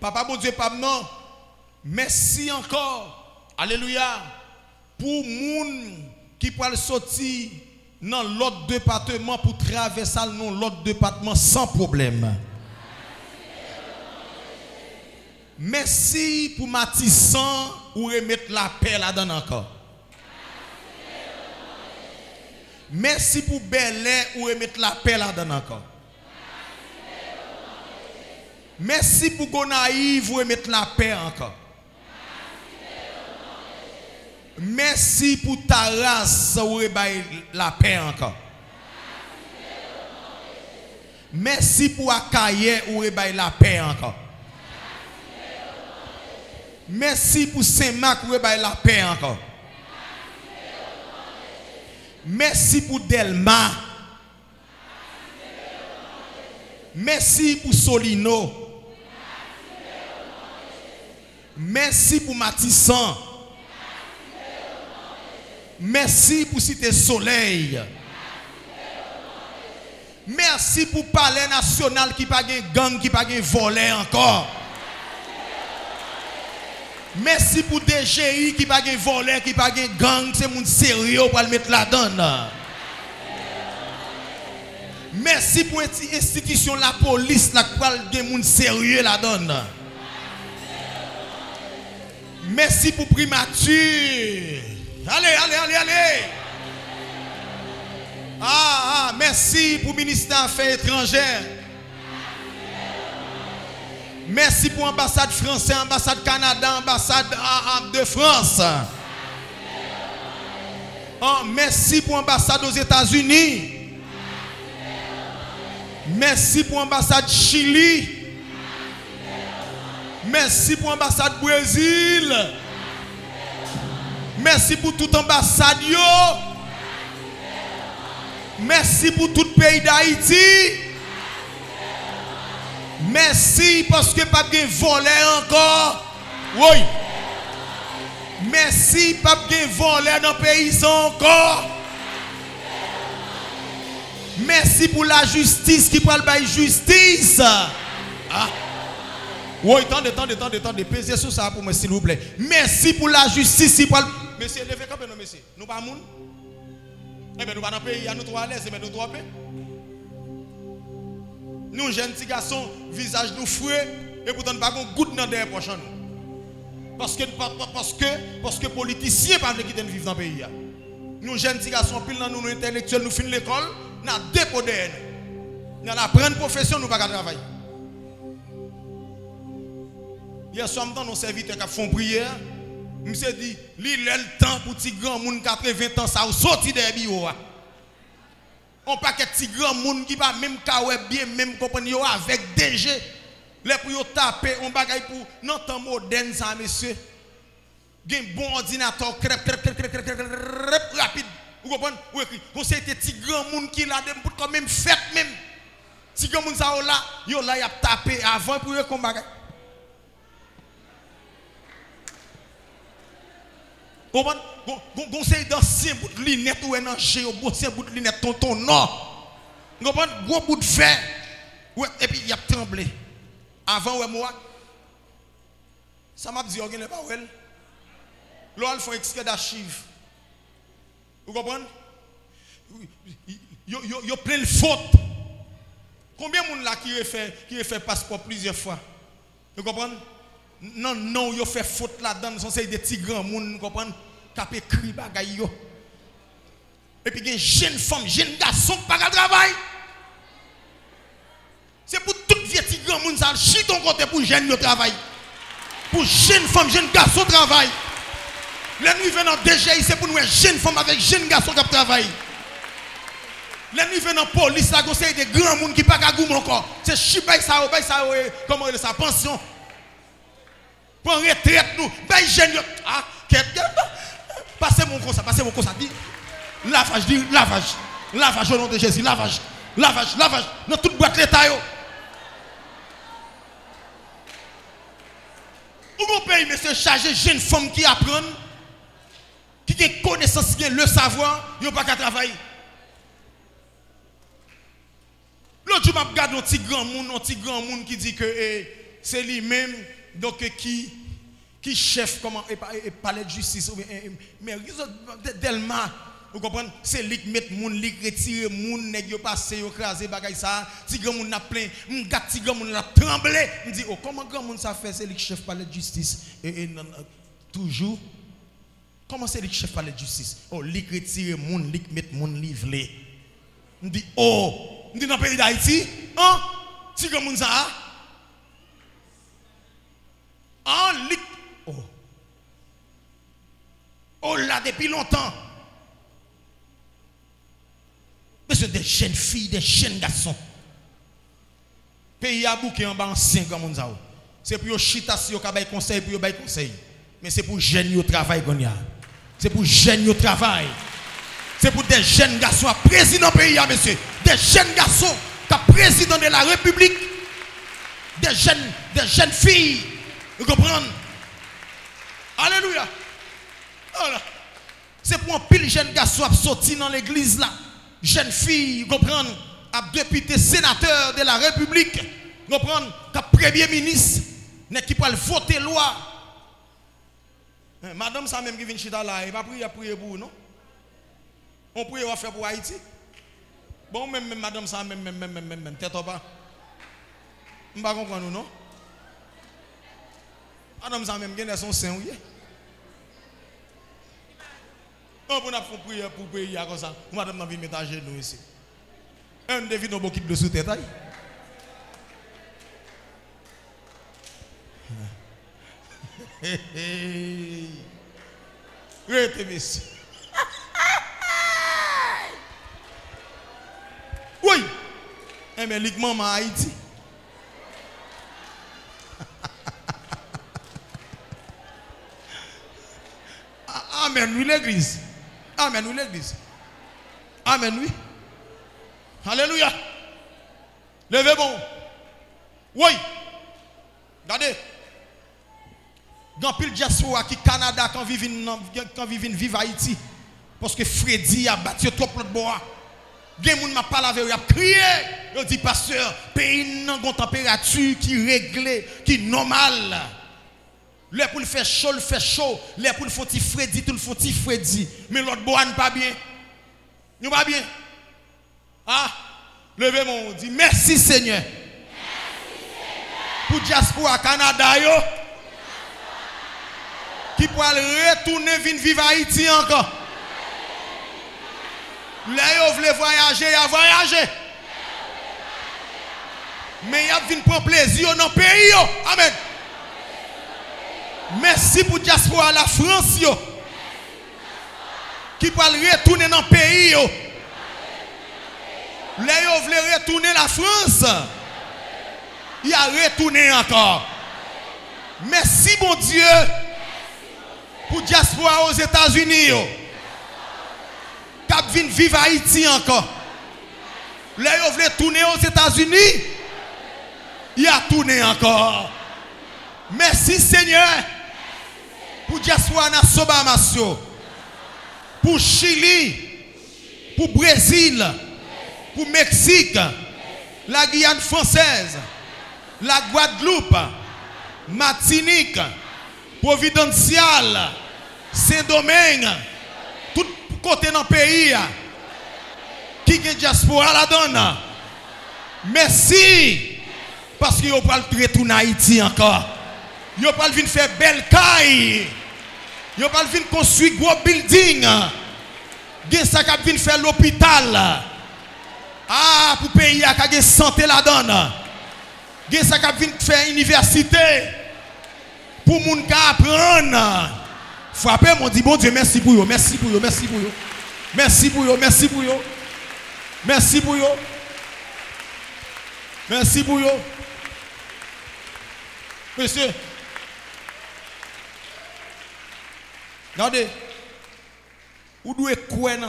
Papa bon Dieu, papa non. Merci encore. Alléluia. Pour moun qui peut sortir dans l'autre département pour traverser dans l'autre département sans problème. Merci pour Matissan ou remettre la paix là-dedans encore. Merci pour Belay ou remettre la paix là-dedans encore. Merci pour Gonaïve ou remettre la paix encore. Merci pour Taras ou remettre la paix encore. Merci pour Akaye ou remettre la paix encore. Merci pour Saint-Marc ou remettre la paix encore. Merci pour Delma. Merci pour Solino. Merci pour Matissan. Merci pour Cité Soleil. Merci pour Palais National qui pas de gang, qui pas de volet encore. Merci pour DGI qui pas de volet, qui pas de gang, c'est moun sérieux pour le mettre là-dedans. Merci pour l'institution la police là qui parle de moun sérieux là-dedans. Merci pour primature. Allez. Merci pour le ministère des Affaires étrangères. Merci pour l'ambassade française, l'ambassade Canada, l'ambassade de France. Merci pour l'ambassade aux États-Unis. Merci pour l'ambassade Chili. Merci pour l'ambassade Brésil. Merci pour toute ambassade. Merci pour tout pays d'Haïti. Merci parce que pas de volé encore. Oui. Merci pas de volé dans le pays encore. Merci pour la justice qui parle de justice. Oui, attendez, pesez sur ça pour moi s'il vous plaît. Merci pour la justice qui parle. Monsieur, levez quand même, monsieur. Nous pas moun. Eh bien, nous pas dans le pays, nous trois à l'aise, mais nous trois paix. Nous, jeunes petits garçons, visage nous fouet, et pourtant nous pas de goutte dans les poches. Parce que les politiciens ne peuvent pas quitter vivre dans le pays. Nous, jeunes petits garçons, pile dans nous intellectuels, nous finissons l'école, nous avons déposé. Nous avons une profession, nous ne pouvons pas travailler. Hier soir, nos serviteurs qui font prière, je me suis dit, il est le temps pour les grands gens 80 ans, ça a sorti des bureaux. On pas que petit grand monde qui va même kawé bien même compagnie avec DG les pour taper on bagaille pour non temps moderne ça monsieur gen bon ordinateur rapide vous comprenez ou écrit on c'est petit grand monde qui là pour quand même fait même petit grand monde ça là yo là y a tapé avant pour qu'on bagaille comprenez conseil d'ancien bout de lunette ou un ancien bout de lunette tonton non vous comprenez gros bout de fer ouais et puis il a tremblé avant ouais moi ça m'a dit organiser pas well là il faut extrait d'archives vous comprenez yo plein de fautes combien de monde là qui refait passeport plusieurs fois vous comprenez non yo fait faute là-dedans sont des petits grands monde vous comprenez qui écrit bagay yo et puis des jeunes femmes jeunes garçons qui pas travail c'est pour tout vieux petit grand monde ça chie ton côté pour jeunes yo travail pour jeunes femmes jeunes garçons travail les nuits venant DGI c'est pour nous jeunes femmes avec jeunes garçons qui travaillent les nuits venant police là c'est des grands monde qui pas goum encore c'est chibay ça comment il ça pension pour retraite nous bay jeunes yo passez mon conseil dit lavage au nom de Jésus lavage dans toute boîte l'état yo ou mon pays monsieur chargé jeune femme qui apprennent qui a connaissance qui a le savoir yo pas qu'à travailler l'autre jour m'a regarde un petit grand monde qui dit que c'est lui-même donc qui chef comment et palais de justice mais tellement vous comprenez c'est lui qui met moun li retirer moun nèg yo passer yo craser bagay ça ti grand moun n'a plein m'gat ti grand moun n'a tremblé me dit oh comment grand moun ça fait c'est lui qui chef palais de justice et toujours comment c'est lui qui chef palais de justice oh lui retirer moun li met moun livrer me dit oh me dit dans le pays d'Haïti hein ti grand moun ça en lui oh là depuis longtemps. Mais c'est des jeunes filles, des jeunes garçons. Pays à bouquet en bas en 5 ans. C'est pour chita si vous avez conseil pour vous conseil. Mais c'est pour jeunes qui travaillent. C'est pour jeunes qui travaillent. C'est pour des jeunes garçons à président pays, monsieur. Des jeunes garçons qui président de la République. Des jeunes filles. Vous comprenez? Alléluia. Voilà. C'est pour un pile jeune garçon à sortir dans l'église là. Jeune fille, vous comprenez, à député sénateur de la République, vous comprenez, à premier ministre, qui peut voter loi. Madame, ça même qui vient chita là, il va prier pour vous, non? On prie, on va faire pour Haïti. Bon, même madame, ça même, tête au bas. Je ne comprends pas, non? Madame, ça même, il y a son sein, oui. On a fait prier pour payer comme ça. Madame n'a pas mis à genoux ici. Un devine beaucoup de sous tête. Rete monsieur. Oui. Mais liquement en Haïti. Amen, oui l'église. Amen, oui l'église. Amen, oui. Alléluia. Levez bon. Oui. Regardez. Grand pile diaspora qui Canada quand vivent Haïti. Parce que Freddy a battu trop de bois. Gen moun m'a pas lavé, il a crié. Il dit pasteur, pays nan gon température qui réglée, qui normale. Les pour le faire chaud, le fait chaud. Les pour le faut Freddy, tout le faut Freddy. Mais l'autre bois n'est pas bien. Nous pas bien. Ah, levez mon dit merci Seigneur. Merci Seigneur. Pour diaspora Canada yo. Qui peut retourner vivre Haïti encore. Les yo veulent voyager, il a voyagé. Mais il a venu prendre plaisir dans le pays. Amen. Merci pour diaspora la France yo. Qui peut retourner dans le pays yo. Les yo veulent retourner la France. Il a retourné encore. Merci bon Dieu pour diaspora aux États-Unis yo. Cap vin vivre Haïti encore. Les yo veulent tourner aux États-Unis. Il a tourné encore. Merci Seigneur. Pour diaspora na Sobamasio, pour Chili, pour Brésil, pour Mexique, la Guyane française, la Guadeloupe, Martinique, Providencial, Saint-Domingue, tout côté dans le pays, qui est diaspora la donne. Merci, parce que vous pas retourner en Haïti encore. Vous pas venir faire belle caille. Vous pas venir construire gros building. Vous ça qui venir faire l'hôpital. Ah, pour payer à la santé la donne. Vous ça qui venir faire université. Pour moun ka apprendre. Frappez mon dit bon Dieu merci pour vous, merci pour vous, merci pour vous. Merci pour vous, merci pour vous. Merci pour vous. Merci pour vous. Monsieur. Regardez. Vous devez quoi dans